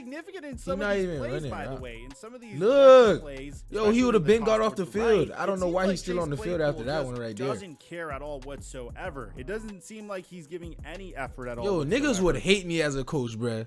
significant in some of these plays, by the way. In some of these plays, yo, he would have been got off the field. I don't know why he's still on the field after that one right there. Doesn't care at all whatsoever. It doesn't seem like he's giving any effort at all. Yo, niggas would hate me as a coach, bruh.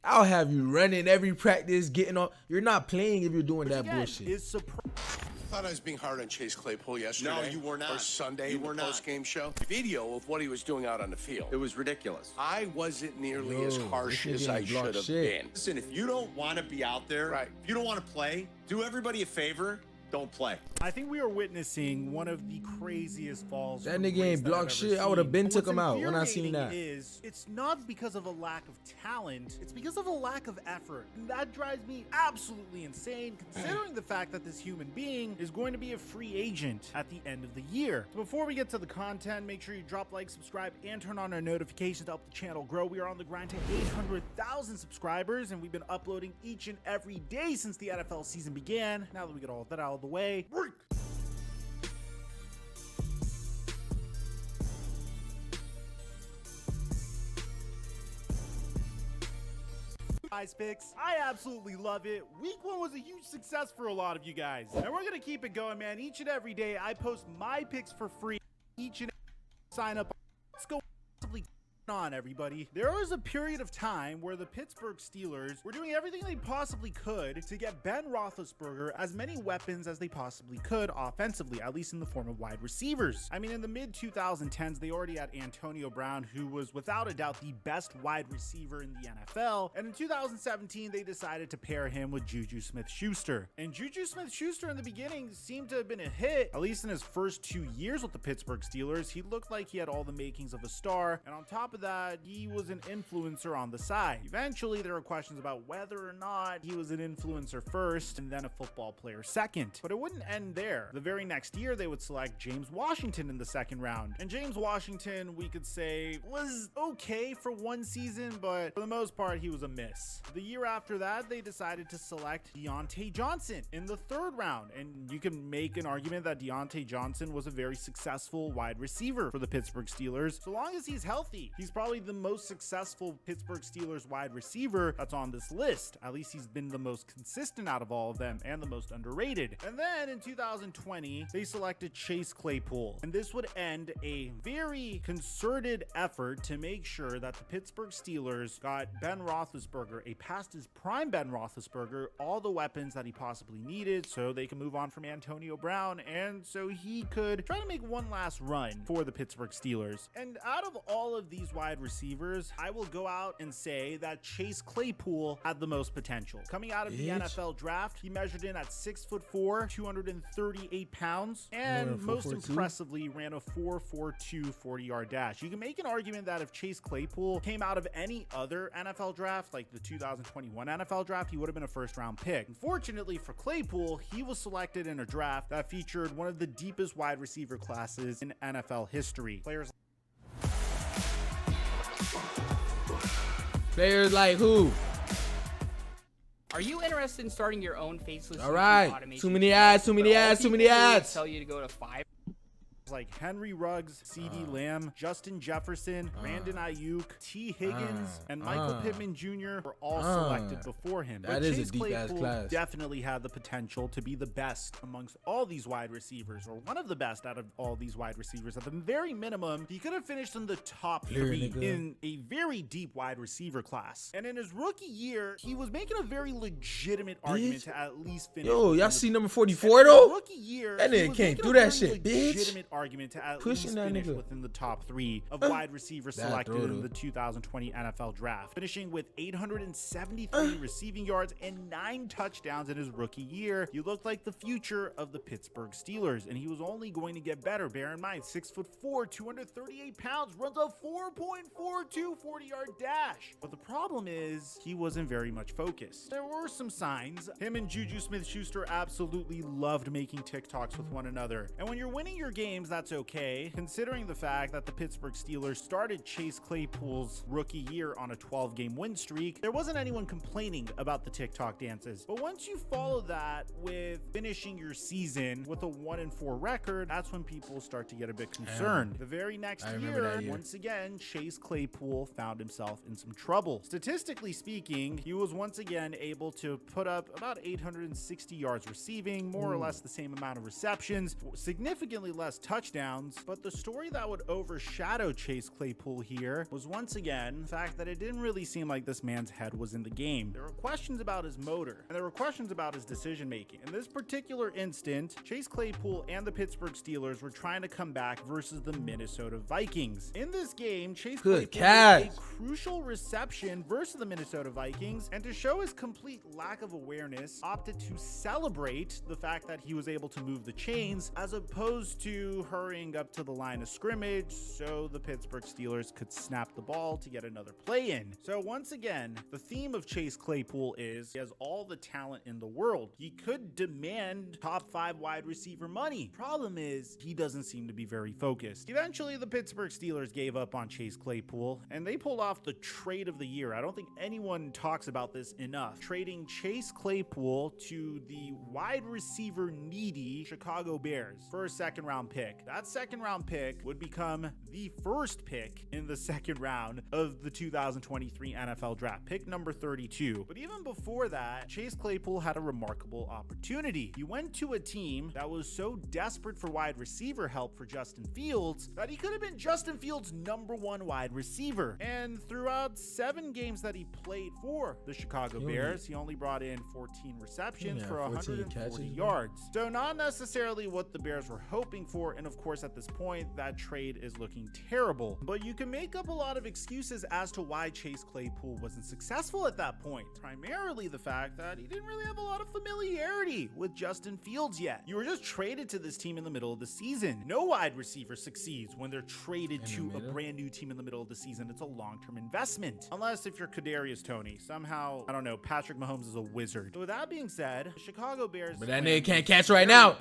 I'll have you running every practice, getting on. You're not playing if you're doing that bullshit. I thought I was being hard on Chase Claypool yesterday. No, you were not. Or Sunday, the post-game show. Video of what he was doing out on the field. It was ridiculous. I wasn't nearly as harsh as I should have been. Listen, if you don't want to be out there, if you don't want to play, do everybody a favor. Don't play. I think we are witnessing one of the craziest falls. That nigga ain't block shit. I would have been took him out when I seen that. It's not because of a lack of talent. It's because of a lack of effort. And that drives me absolutely insane, considering the fact that this human being is going to be a free agent at the end of the year. So before we get to the content, make sure you drop like, subscribe, and turn on our notifications to help the channel grow. We are on the grind to 800,000 subscribers, and we've been uploading each and every day since the NFL season began. Now that we get all of that out of the way, picks. I absolutely love it. Week 1 was a huge success for a lot of you guys, and we're gonna keep it going, man. Each and every day I post my picks for free. Each and every sign up. Let's go on, everybody. There was a period of time where the Pittsburgh Steelers were doing everything they possibly could to get Ben Roethlisberger as many weapons as they possibly could offensively, at least in the form of wide receivers. I mean, in the mid-2010s, they already had Antonio Brown, who was without a doubt the best wide receiver in the NFL, and in 2017, they decided to pair him with Juju Smith-Schuster. And Juju Smith-Schuster in the beginning seemed to have been a hit, at least in his first 2 years with the Pittsburgh Steelers. He looked like he had all the makings of a star, and on top of that, he was an influencer on the side. Eventually, there were questions about whether or not he was an influencer first and then a football player second. But it wouldn't end there. The very next year, they would select James Washington in the second round. And James Washington, we could say, was okay for one season, but for the most part, he was a miss. The year after that, they decided to select Deontay Johnson in the third round. And you can make an argument that Deontay Johnson was a very successful wide receiver for the Pittsburgh Steelers. So long as he's healthy, he's probably the most successful Pittsburgh Steelers wide receiver that's on this list. At least he's been the most consistent out of all of them and the most underrated. And then in 2020, they selected Chase Claypool. And this would end a very concerted effort to make sure that the Pittsburgh Steelers got Ben Roethlisberger, a past his prime Ben Roethlisberger, all the weapons that he possibly needed so they can move on from Antonio Brown and so he could try to make one last run for the Pittsburgh Steelers. And out of all of these wide receivers, I will go out and say that Chase Claypool had the most potential. Coming out of the NFL draft, he measured in at 6'4", 238 pounds, and most impressively ran a 4.42 40-yard dash. You can make an argument that if Chase Claypool came out of any other NFL draft, like the 2021 NFL draft, he would have been a first-round pick. Unfortunately for Claypool, he was selected in a draft that featured one of the deepest wide receiver classes in NFL history. Players like who? Are you interested in starting your own faceless All right. Too many ads, too many ads, too many ads. Tell you to go to 5. Like Henry Ruggs, CD Lamb, Justin Jefferson, Brandon Ayuk, T. Higgins, and Michael Pittman Jr. were all selected before him. But Chase Claypool definitely had the potential to be the best amongst all these wide receivers, or one of the best out of all these wide receivers. At the very minimum, he could have finished in the top 3 in a very deep wide receiver class. And in his rookie year, he was making a very legitimate argument to at least finish. Yo, y'all see number 44 though? Rookie year, that nigga can't do that shit, bitch. Argument to at least finish within the top 3 of wide receivers selected in the 2020 NFL draft, finishing with 873 receiving yards and 9 touchdowns in his rookie year. He looked like the future of the Pittsburgh Steelers, and he was only going to get better. Bear in mind, 6'4", 238 pounds, runs a 4.42 40-yard dash. But the problem is he wasn't very much focused. There were were some signs. Him and Juju Smith-Schuster absolutely loved making TikToks with one another. And when you're winning your games, that's okay, considering the fact that the Pittsburgh Steelers started Chase Claypool's rookie year on a 12-game win streak. There wasn't anyone complaining about the TikTok dances. But once you follow that with finishing your season with a 1-4 record, that's when people start to get a bit concerned. The very next year, once again, Chase Claypool found himself in some trouble. Statistically speaking, he was once again able to put up about 860 yards receiving, more or less the same amount of receptions, significantly less touchdowns. But the story that would overshadow Chase Claypool here was once again the fact that it didn't really seem like this man's head was in the game. There were questions about his motor, and there were questions about his decision making. In this particular instant, Chase Claypool and the Pittsburgh Steelers were trying to come back versus the Minnesota Vikings. In this game, Chase Claypool made a crucial reception versus the Minnesota Vikings, and to show his complete lack of awareness, opted to celebrate the fact that he was able to move the chains as opposed to hurrying up to the line of scrimmage so the Pittsburgh Steelers could snap the ball to get another play in. So once again, the theme of Chase Claypool is he has all the talent in the world. He could demand top 5 wide receiver money. Problem is, he doesn't seem to be very focused. Eventually, the Pittsburgh Steelers gave up on Chase Claypool, and they pulled off the trade of the year. I don't think anyone talks about this enough. Trading Chase Claypool to the wide receiver needy Chicago Bears for a second-round pick. That second-round pick would become the first pick in the second round of the 2023 NFL Draft, pick number 32. But even before that, Chase Claypool had a remarkable opportunity. He went to a team that was so desperate for wide receiver help for Justin Fields that he could have been Justin Fields' #1 wide receiver. And throughout 7 games that he played for the Chicago Bears, he only brought in 14 receptions for 140 yards. So not necessarily what the Bears were hoping for, and of course at this point, that trade is looking terrible. But you can make up a lot of excuses as to why Chase Claypool wasn't successful at that point. Primarily the fact that he didn't really have a lot of familiarity with Justin Fields yet. You were just traded to this team in the middle of the season. No wide receiver succeeds when they're traded to a brand new team in the middle of the season. It's a long-term investment. Unless if you're Kadarius Toney. Somehow, I don't know, Patrick Mahomes is a wizard. So with that being said, the Chicago Bears... But that nigga can't catch right now.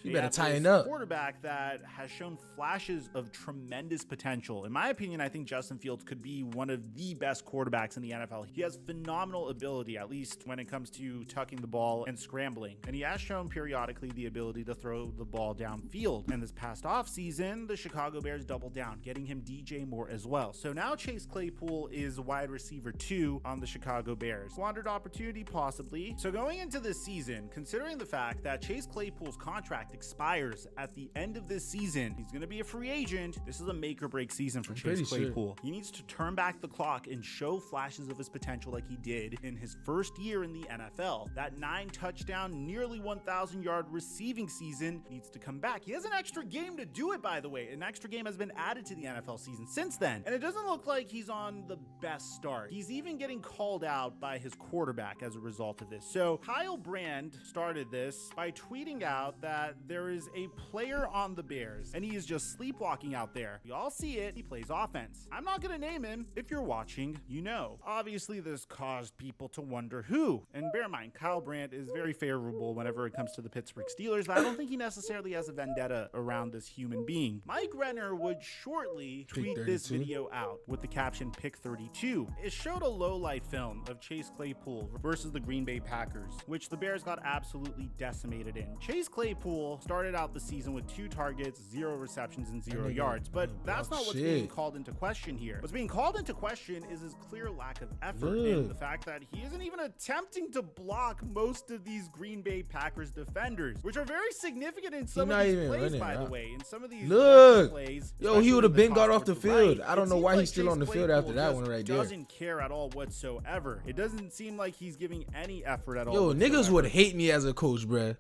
You better tighten up. Quarterback that has shown flashes of tremendous potential. In my opinion, I think Justin Fields could be one of the best quarterbacks in the NFL. He has phenomenal ability, at least when it comes to tucking the ball and scrambling. And he has shown periodically the ability to throw the ball downfield. And this past offseason, the Chicago Bears doubled down, getting him DJ Moore as well. So now Chase Claypool is wide receiver 2 on the Chicago Bears. Squandered opportunity, possibly. So going into this season, considering the fact that Chase Claypool's contract expires at the end of this season, he's going to be a free agent. This is a make or break season for Chase Claypool. He needs to turn back the clock and show flashes of his potential like he did in his first year in the NFL. That 9 touchdown, nearly 1,000 yard receiving season needs to come back. He has an extra game to do it, by the way. An extra game has been added to the NFL season since then. And it doesn't look like he's on the best start. He's even getting called out by his quarterback as a result of this. So Kyle Brand started this by tweeting out that there is a player on the Bears and he is just sleepwalking out there. We all see it. He plays offense. I'm not going to name him. If you're watching, you know. Obviously, this caused people to wonder who. And bear in mind, Kyle Brandt is very favorable whenever it comes to the Pittsburgh Steelers, but I don't think he necessarily has a vendetta around this human being. Mike Renner would shortly tweet this video out with the caption Pick 32. It showed a low-light film of Chase Claypool versus the Green Bay Packers, which the Bears got absolutely decimated in. Chase Claypool started out the season with 2 targets, 0 receptions, and 0 yards, but that's not what's being called into question here. What's being called into question is his clear lack of effort and the fact that he isn't even attempting to block most of these Green Bay Packers defenders, which are very significant in some of these plays, by the way. In some of these plays, yo, he would have been got off the field. I don't know why he's still on the field after that one right there. Doesn't care at all whatsoever. It doesn't seem like he's giving any effort at all. Yo, niggas would hate me as a coach, bruh.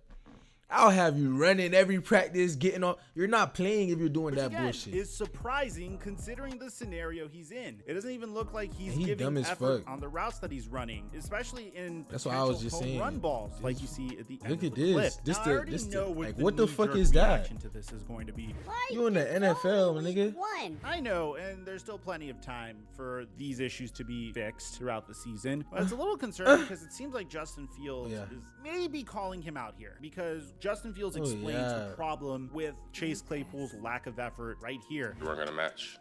I'll have you running every practice, getting on. You're not playing if you're doing Which that again, bullshit. is surprising considering the scenario he's in. It doesn't even look like he's He dumb giving as effort fuck. on the routes that he's running, especially in That's what I was potential just home saying. run balls like you see at the end Look of at the this. clip. This Now, the- I already this the- know what like, what the fuck knee-jerk is that? reaction to this is going to be. You in the NFL, nigga. I know, and there's still plenty of time for these issues to be fixed throughout the season. But it's a little concerning because it seems like Justin Fields Yeah. is maybe calling him out here because Justin Fields Oh, explains yeah. the problem with Chase Claypool's lack of effort right here. We weren't gonna match.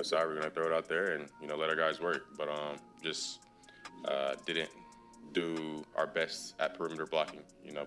Sorry, we're gonna throw it out there and let our guys work. But just didn't do our best at perimeter blocking.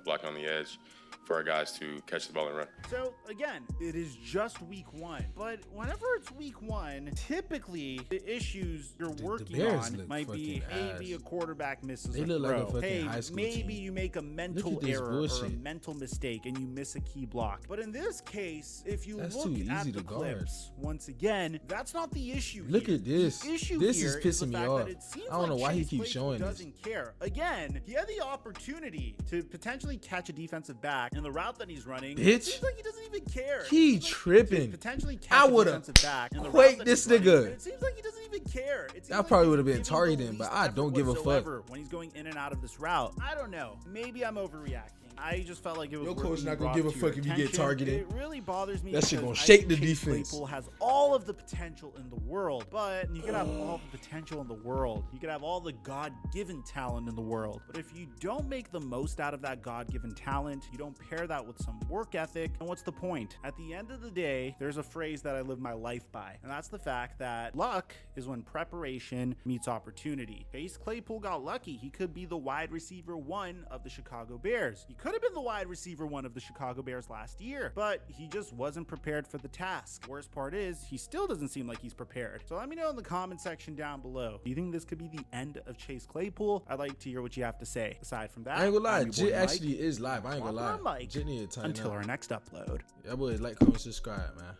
Blocking on the edge for our guys to catch the ball and run. So again, it is just week one, but whenever it's week one, typically the issues you're working Bears on look might be fucking maybe ass. a quarterback misses They a look like a throw. fucking Hey, high school maybe team. you make a mental this error or a bullshit. mental mistake and you miss a key block. But in this case, if you That's look too at easy the to guard. clips, once again, that's not the issue. Look here. at this. The issue This here is the pissing me fact off. that it seems I don't know like why he Chase keeps Claypool showing this. doesn't care. Again, he had the opportunity to potentially catch a defensive back in the route that he's running. Bitch. It seems like he doesn't even care. He It seems like tripping. to potentially I catch a would've defensive back in the route quaked that this he's running, nigga. and it seems like he doesn't even care. It seems I like probably he's would've been giving the targeting, least but I effort don't give a fuck. whatsoever when he's going in and out of this route. I don't know. Maybe I'm overreacting. I just felt like it was Your worth coach being not gonna brought give a to your fuck if you get attention. targeted. It really bothers me. That shit because gonna I shake think the Chase defense. Claypool has all of the potential in the world, but you could have all the potential in the world. You could have all the God-given talent in the world, but if you don't make the most out of that God-given talent, you don't pair that with some work ethic, then what's the point? At the end of the day, there's a phrase that I live my life by, and that's the fact that luck is when preparation meets opportunity. Chase Claypool got lucky. He could be the wide receiver one of the Chicago Bears. He could have been the wide receiver one of the Chicago Bears last year, but he just wasn't prepared for the task. Worst part is, he still doesn't seem like he's prepared. So let me know in the comment section down below. Do you think this could be the end of Chase Claypool? I'd like to hear what you have to say. Aside from that, I ain't gonna lie. I'm your boy Jit Mike. actually is live. I ain't gonna Whopper lie. Mike. Jit need to tighten Until up. our next upload. Y'all boys like, comment, subscribe, man.